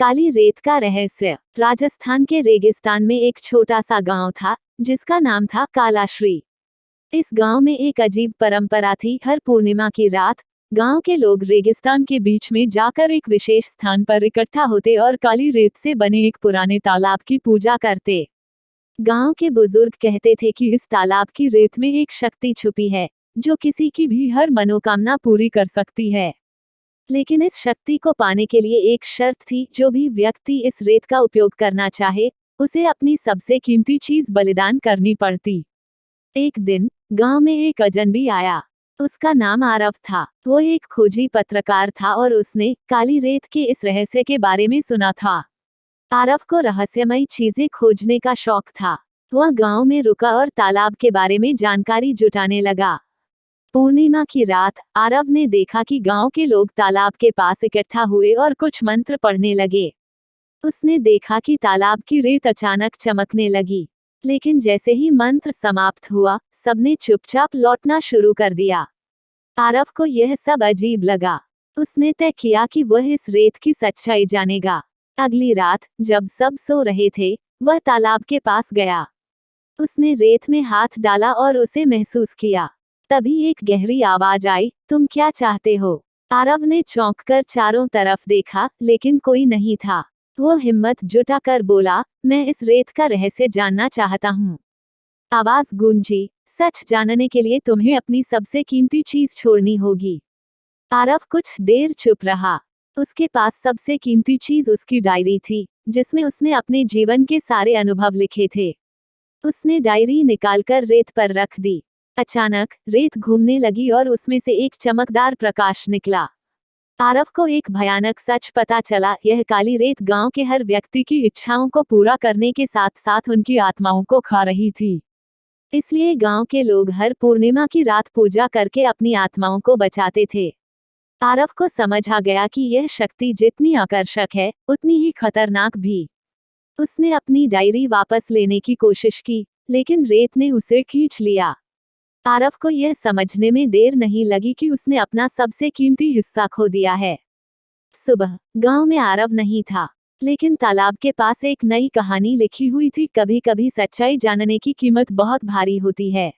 काली रेत का रहस्य। राजस्थान के रेगिस्तान में एक छोटा सा गांव था जिसका नाम था कालाश्री। इस गांव में एक अजीब परंपरा थी। हर पूर्णिमा की रात गांव के लोग रेगिस्तान के बीच में जाकर एक विशेष स्थान पर इकट्ठा होते और काली रेत से बने एक पुराने तालाब की पूजा करते। गांव के बुजुर्ग कहते थे कि इस तालाब की रेत में एक शक्ति छुपी है जो किसी की भी हर मनोकामना पूरी कर सकती है। लेकिन इस शक्ति को पाने के लिए एक शर्त थी, जो भी व्यक्ति इस रेत का उपयोग करना चाहे उसे अपनी सबसे कीमती चीज बलिदान करनी पड़ती। एक दिन गांव में एक अजनबी आया। उसका नाम आरव था। वो एक खोजी पत्रकार था और उसने काली रेत के इस रहस्य के बारे में सुना था। आरव को रहस्यमयी चीजें खोजने का शौक था। वह गांव में रुका और तालाब के बारे में जानकारी जुटाने लगा। पूर्णिमा की रात आरव ने देखा कि गांव के लोग तालाब के पास इकट्ठा हुए और कुछ मंत्र पढ़ने लगे। उसने देखा कि तालाब की रेत अचानक चमकने लगी, लेकिन जैसे ही मंत्र समाप्त हुआ सबने चुपचाप लौटना शुरू कर दिया। आरव को यह सब अजीब लगा। उसने तय किया कि वह इस रेत की सच्चाई जानेगा। अगली रात जब सब सो रहे थे, वह तालाब के पास गया। उसने रेत में हाथ डाला और उसे महसूस किया। तभी एक गहरी आवाज आई, तुम क्या चाहते हो? आरव ने चौंककर चारों तरफ देखा, लेकिन कोई नहीं था। वो हिम्मत जुटाकर बोला, मैं इस रेत का रहस्य जानना चाहता हूँ। आवाज गूंजी, सच जानने के लिए तुम्हें अपनी सबसे कीमती चीज छोड़नी होगी। आरव कुछ देर चुप रहा। उसके पास सबसे कीमती चीज उसकी डायरी थी, जिसमें उसने अपने जीवन के सारे अनुभव लिखे थे। उसने डायरी निकालकर रेत पर रख दी। अचानक रेत घूमने लगी और उसमें से एक चमकदार प्रकाश निकला। आरव को एक भयानक सच पता चला, यह काली रेत गांव के हर व्यक्ति की इच्छाओं को पूरा करने के साथ साथ उनकी आत्माओं को खा रही थी। इसलिए गांव के लोग हर पूर्णिमा की रात पूजा करके अपनी आत्माओं को बचाते थे। आरव को समझ आ गया कि यह शक्ति जितनी आकर्षक है उतनी ही खतरनाक भी। उसने अपनी डायरी वापस लेने की कोशिश की, लेकिन रेत ने उसे खींच लिया। आरव को यह समझने में देर नहीं लगी कि उसने अपना सबसे कीमती हिस्सा खो दिया है। सुबह गांव में आरव नहीं था, लेकिन तालाब के पास एक नई कहानी लिखी हुई थी। कभी कभी सच्चाई जानने की कीमत बहुत भारी होती है।